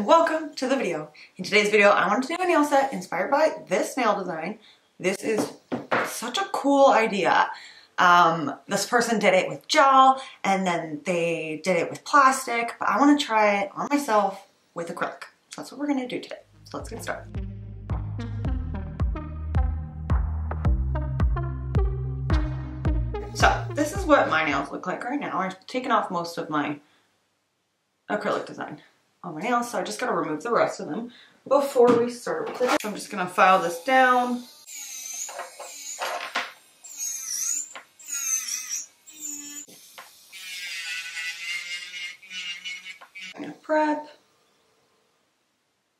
and welcome to the video. In today's video, I wanted to do a nail set inspired by this nail design. This is such a cool idea. This person did it with gel and then they did it with plastic, but I want to try it on myself with acrylic. So that's what we're going to do today. So let's get started. So this is what my nails look like right now. I've taken off most of my acrylic design on my nails, so I just gotta remove the rest of them before we start with it. So I'm just gonna file this down. I'm gonna prep,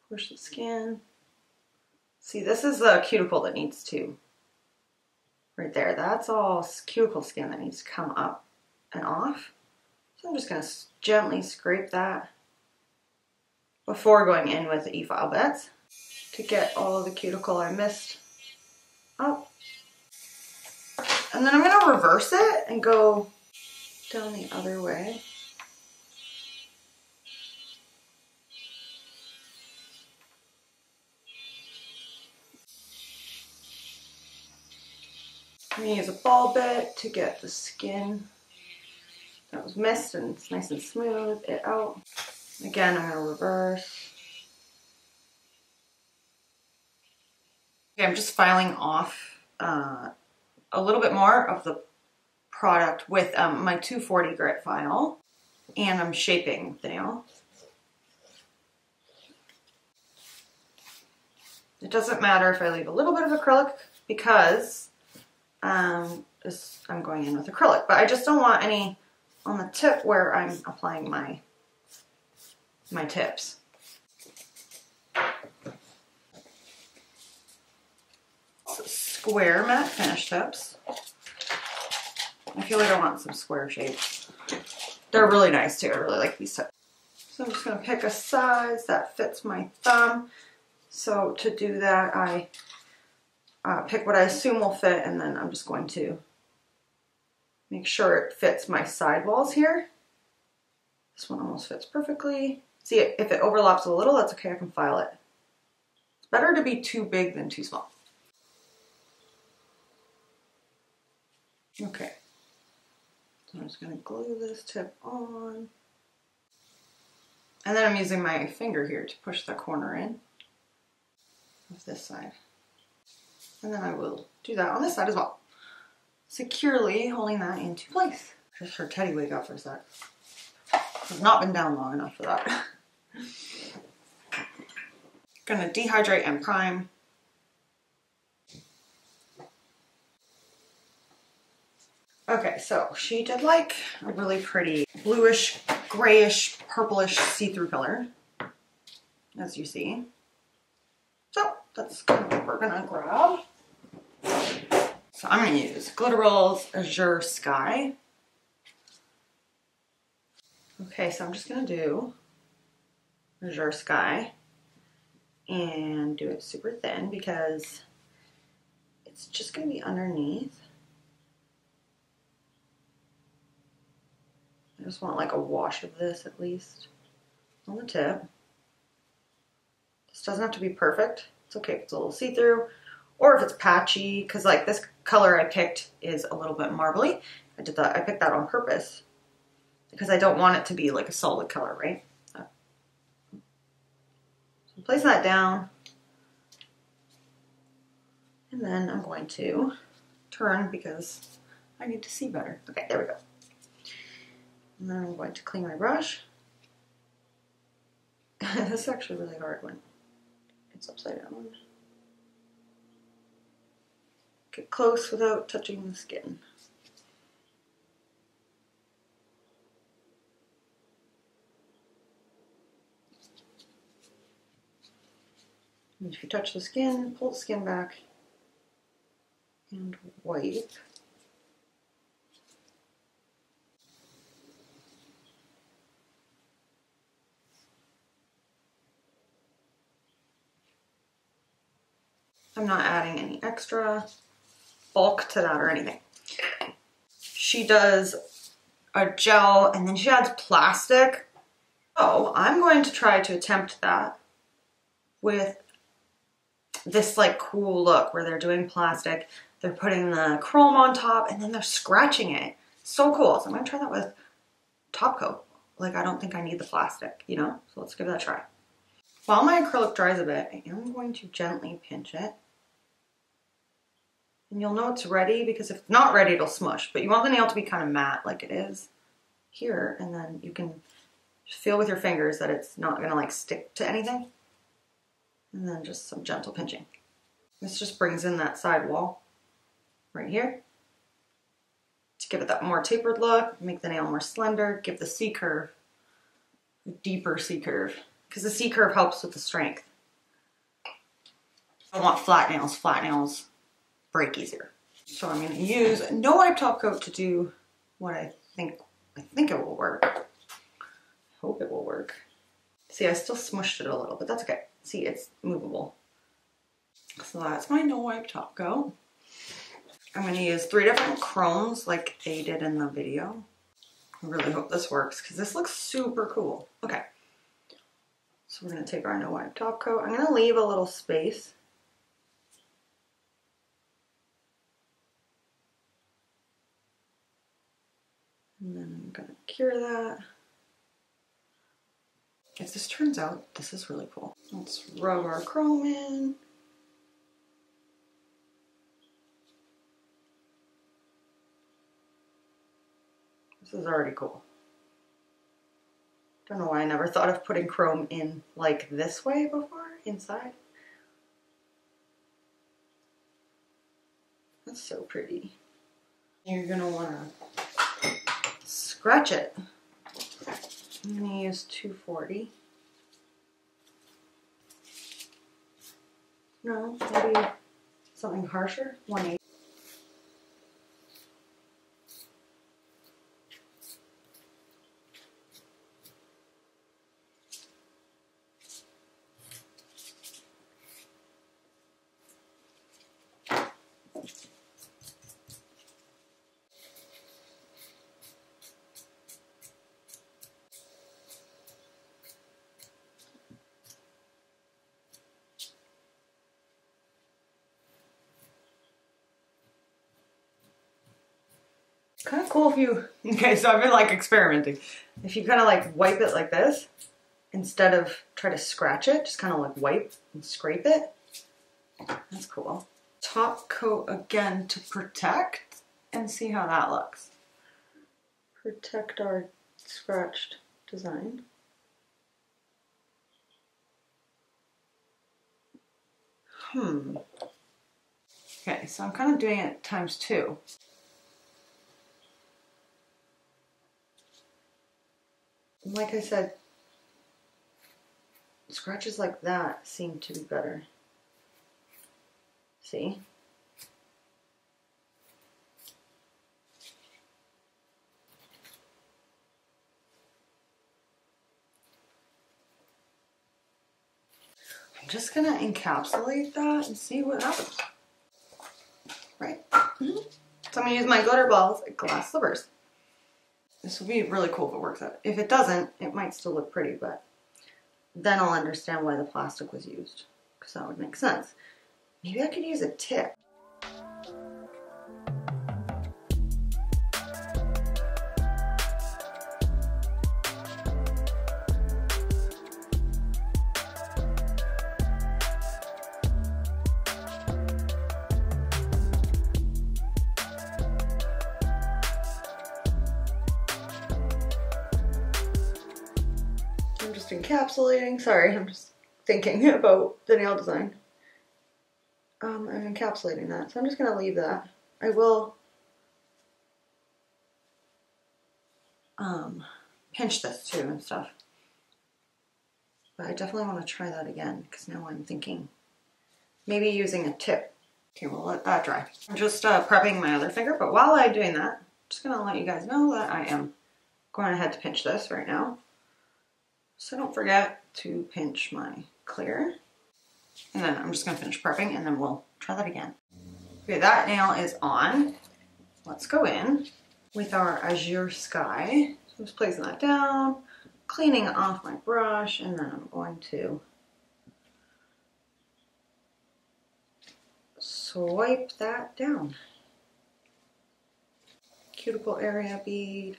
push the skin. See, this is the cuticle that needs to, right there, that's all cuticle skin that needs to come up and off. So I'm just gonna gently scrape that before going in with the e-file bits to get all of the cuticle I missed up. And then I'm going to reverse it and go down the other way. I'm going to use a ball bit to get the skin that was missed and it's nice and smooth it out. Again, I'm going to reverse. Okay, I'm just filing off a little bit more of the product with my 240 grit file, and I'm shaping the nail. It doesn't matter if I leave a little bit of acrylic because I'm going in with acrylic, but I just don't want any on the tip where I'm applying my tips. So square matte finish tips. I feel like I want some square shapes. They're really nice too. I really like these tips. So I'm just going to pick a size that fits my thumb. So to do that, I pick what I assume will fit, and then I'm just going to make sure it fits my sidewalls here. This one almost fits perfectly. See, if it overlaps a little, that's okay, I can file it. It's better to be too big than too small. Okay, so I'm just gonna glue this tip on. And then I'm using my finger here to push the corner in of this side. And then I will do that on this side as well. Securely holding that into place. Just heard Teddy wake up for a sec. I've not been down long enough for that. Gonna dehydrate and prime. Okay, so she did like a really pretty bluish, grayish, purplish see-through color, as you see. So that's kind of what we're gonna grab. So I'm gonna use Glitterbels Azure Sky. Okay, so I'm just gonna do Azure Sky and do it super thin because it's just gonna be underneath. I just want like a wash of this at least on the tip. This doesn't have to be perfect. It's okay if it's a little see-through or if it's patchy, because like this color I picked is a little bit marbly. I picked that on purpose because I don't want it to be like a solid color, right? So I'm placing that down, and then I'm going to turn because I need to see better. Okay, there we go. And then I'm going to clean my brush. This is actually really hard when it's upside down. Get close without touching the skin. And if you touch the skin, pull the skin back and wipe. I'm not adding any extra bulk to that or anything. She does a gel and then she adds plastic So I'm going to try to attempt that with this like cool look where they're doing plastic, they're putting the chrome on top, and then they're scratching it. So cool. So I'm gonna try that with top coat. Like, I don't think I need the plastic, you know? So let's give that a try. While my acrylic dries a bit, I am going to gently pinch it. And you'll know it's ready because if it's not ready, it'll smush. But you want the nail to be kind of matte like it is here. And then you can feel with your fingers that it's not gonna like stick to anything. And then just some gentle pinching. This just brings in that side wall right here to give it that more tapered look, make the nail more slender, give the C curve a deeper C curve, because the C curve helps with the strength. I want flat nails. Flat nails break easier. So I'm going to use no wipe top coat to do what I think it will work. I hope it will work. See, I still smushed it a little, but that's okay. See, it's movable. So that's my no wipe top coat. I'm going to use 3 different chromes like they did in the video. I really hope this works because this looks super cool. Okay. So we're going to take our no wipe top coat. I'm going to leave a little space. And then I'm going to cure that. If this turns out, this is really cool. Let's rub our chrome in. This is already cool. Don't know why I never thought of putting chrome in like this way before, inside. That's so pretty. You're gonna wanna scratch it. I'm gonna use 240. No, maybe something harsher, 180. Kind of cool if you, okay, so I've been like experimenting. If you kind of like wipe it like this, instead of try to scratch it, just kind of like wipe and scrape it. That's cool. Top coat again to protect and see how that looks. Protect our scratched design. Okay, so I'm kind of doing it ×2. Like I said, scratches like that seem to be better. See? I'm just gonna encapsulate that and see what happens. Right? So I'm gonna use my Glitterbels glass slippers. This will be really cool if it works out. If it doesn't, it might still look pretty, but then I'll understand why the plastic was used, because that would make sense. Maybe I could use a tip. I'm just encapsulating. Sorry, I'm just thinking about the nail design. I'm encapsulating that, so I'm just going to leave that. I will pinch this too and stuff. But I definitely want to try that again, because now I'm thinking maybe using a tip. Okay, we'll let that dry. I'm just prepping my other finger, but while I'm doing that, I'm just going to let you guys know that I am going ahead to pinch this right now. So don't forget to pinch my clear. And then I'm just gonna finish prepping and then we'll try that again. Okay, that nail is on. Let's go in with our Azure Sky. So I'm just placing that down, cleaning off my brush, and then I'm going to swipe that down. Cuticle area bead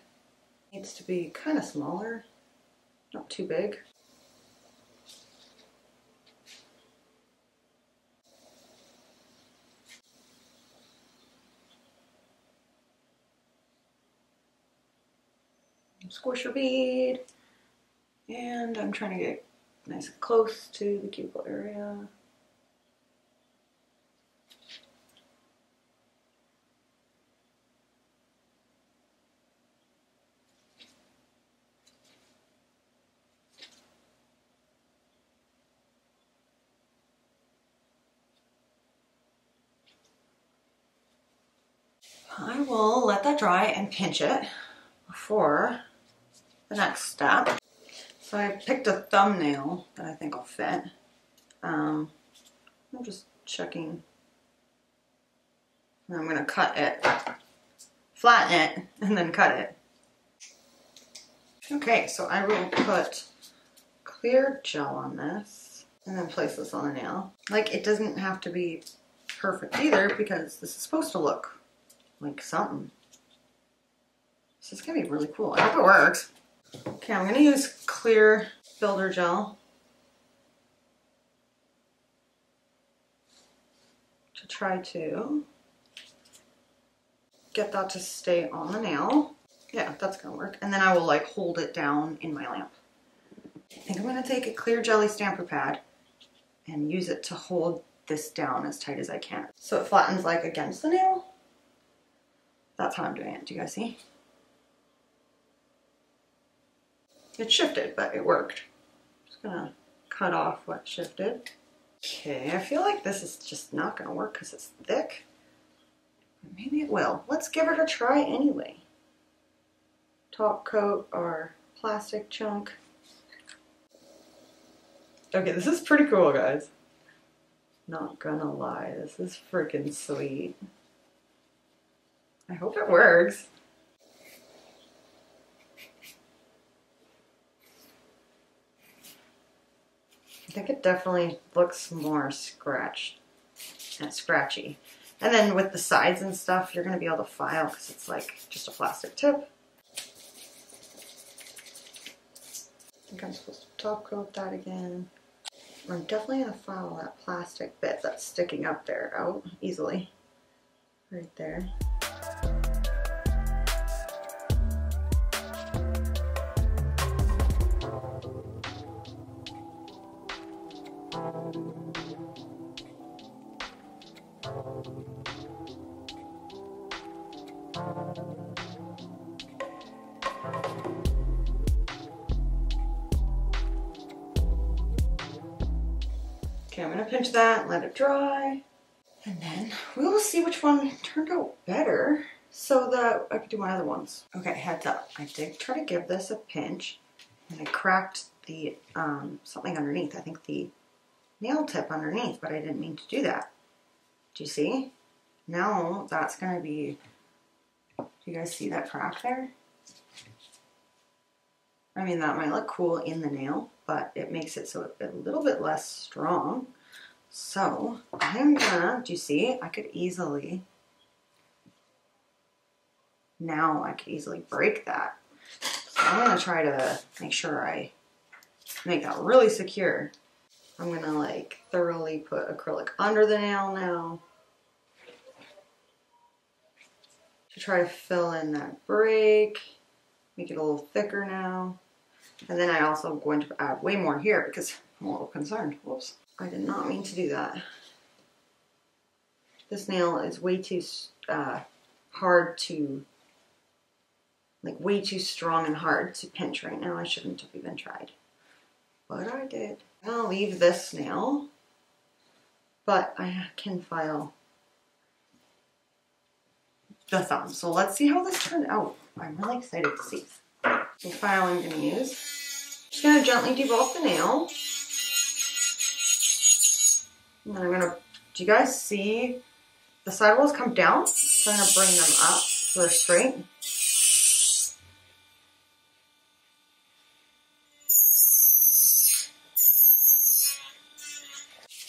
needs to be kind of smaller, not too big. Squisher bead, and I'm trying to get nice and close to the cuticle area. I will let that dry and pinch it before the next step. So I picked a thumbnail that I think will fit. I'm just checking. And I'm gonna cut it, flatten it, and then cut it. Okay, so I will put clear gel on this and then place this on the nail. Like, it doesn't have to be perfect either because this is supposed to look like something. This is gonna be really cool. I hope it works. Okay, I'm gonna use clear builder gel to try to get that to stay on the nail. Yeah, that's gonna work. And then I will like hold it down in my lamp. I think I'm gonna take a clear jelly stamper pad and use it to hold this down as tight as I can. So it flattens like against the nail. That's how I'm doing it. Do you guys see? It shifted, but it worked. Just gonna cut off what shifted. Okay, I feel like this is just not gonna work because it's thick. Maybe it will. Let's give it a try anyway. Top coat our plastic chunk. Okay, this is pretty cool, guys. Not gonna lie, this is freaking sweet. I hope it works. I think it definitely looks more scratchy. And then with the sides and stuff, you're going to be able to file because it's like just a plastic tip. I think I'm supposed to top coat that again. I'm definitely going to file that plastic bit that's sticking up there out easily. Right there. Okay, I'm gonna pinch that, let it dry, and then we will see which one turned out better so that I could do my other ones. Okay, heads up. I did try to give this a pinch, and I cracked the something underneath. I think the nail tip underneath, but I didn't mean to do that. Do you see? Now that's gonna be, do you guys see that crack there? I mean, that might look cool in the nail, but it makes it so it's a little bit less strong. So I'm gonna, do you see? I could easily, now I could easily break that. So I'm gonna try to make sure I make that really secure. I'm gonna like thoroughly put acrylic under the nail now to try to fill in that break, make it a little thicker now. And then I also going to add way more here because I'm a little concerned. Whoops, I did not mean to do that. This nail is way too hard to, like way too strong and hard to pinch right now. I shouldn't have even tried, but I did. I'm gonna leave this nail, but I can file the thumb. So let's see how this turned out. I'm really excited to see. The file I'm going to use. Just going to gently debulk the nail. And then I'm going to, do you guys see the sidewalls come down? So I'm going to bring them up so they're straight.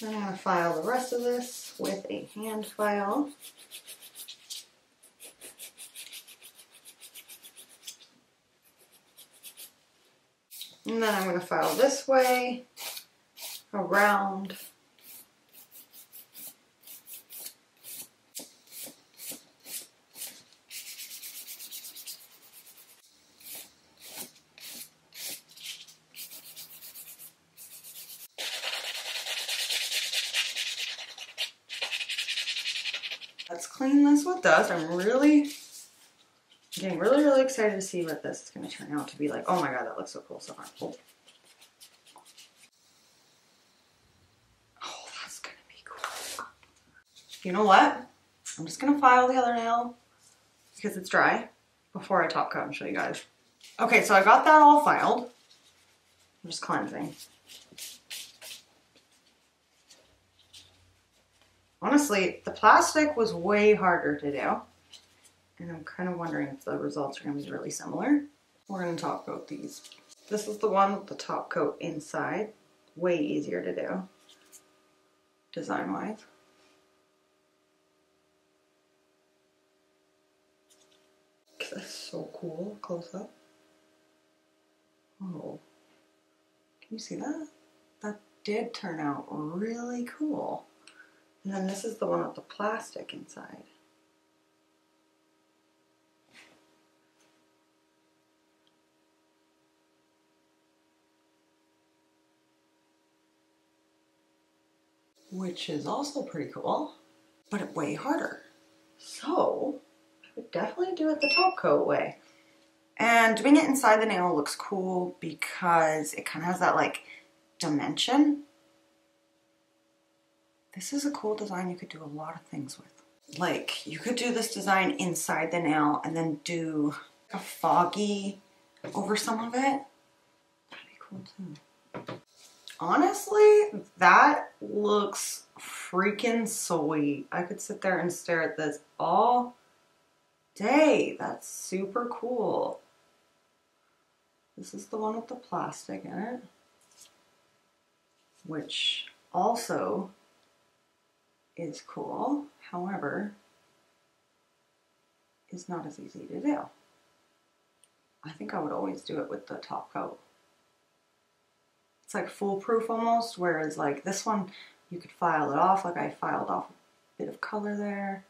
Then I'm going to file the rest of this with a hand file. And then I'm going to file this way, around. Let's clean this with dust. I'm getting really excited to see what this is going to turn out to be like. Oh my god, that looks so cool so far. Oh, that's going to be cool. You know what? I'm just going to file the other nail because it's dry before I top coat and show you guys. Okay, so I got that all filed. I'm just cleansing. Honestly, the plastic was way harder to do. And I'm kind of wondering if the results are going to be really similar. We're going to top coat these. This is the one with the top coat inside. Way easier to do, design-wise. That's so cool, close up. Oh, can you see that? That did turn out really cool. And then this is the one with the plastic inside. Which is also pretty cool, but way harder. So I would definitely do it the top coat way. And doing it inside the nail looks cool because it kind of has that like dimension. This is a cool design you could do a lot of things with. Like you could do this design inside the nail and then do a foggy over some of it. That'd be cool too. Honestly, that looks freaking sweet. I could sit there and stare at this all day. That's super cool. This is the one with the plastic in it, which also is cool. However, is not as easy to do. I think I would always do it with the top coat. It's like foolproof almost, whereas like this one, you could file it off. Like I filed off a bit of color there.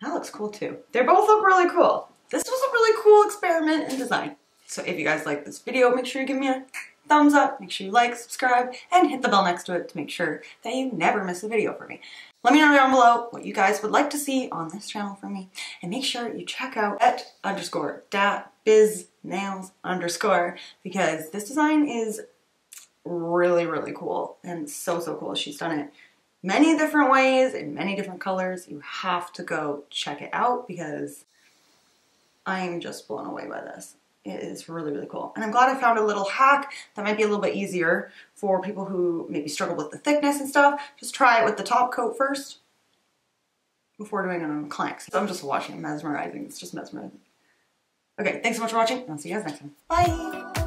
That looks cool too. They both look really cool. This was a really cool experiment in design. So if you guys like this video, make sure you give me a thumbs up, make sure you like, subscribe, and hit the bell next to it to make sure that you never miss a video from me. Let me know down below what you guys would like to see on this channel from me, and make sure you check out @_biznails_ because this design is really cool and so cool. She's done it many different ways in many different colors. You have to go check it out because I'm just blown away by this. It is really cool. And I'm glad I found a little hack that might be a little bit easier for people who maybe struggle with the thickness and stuff. Just try it with the top coat first before doing it on clanks. So I'm just watching it, mesmerizing. It's just mesmerizing. Okay, thanks so much for watching, and I'll see you guys next time. Bye!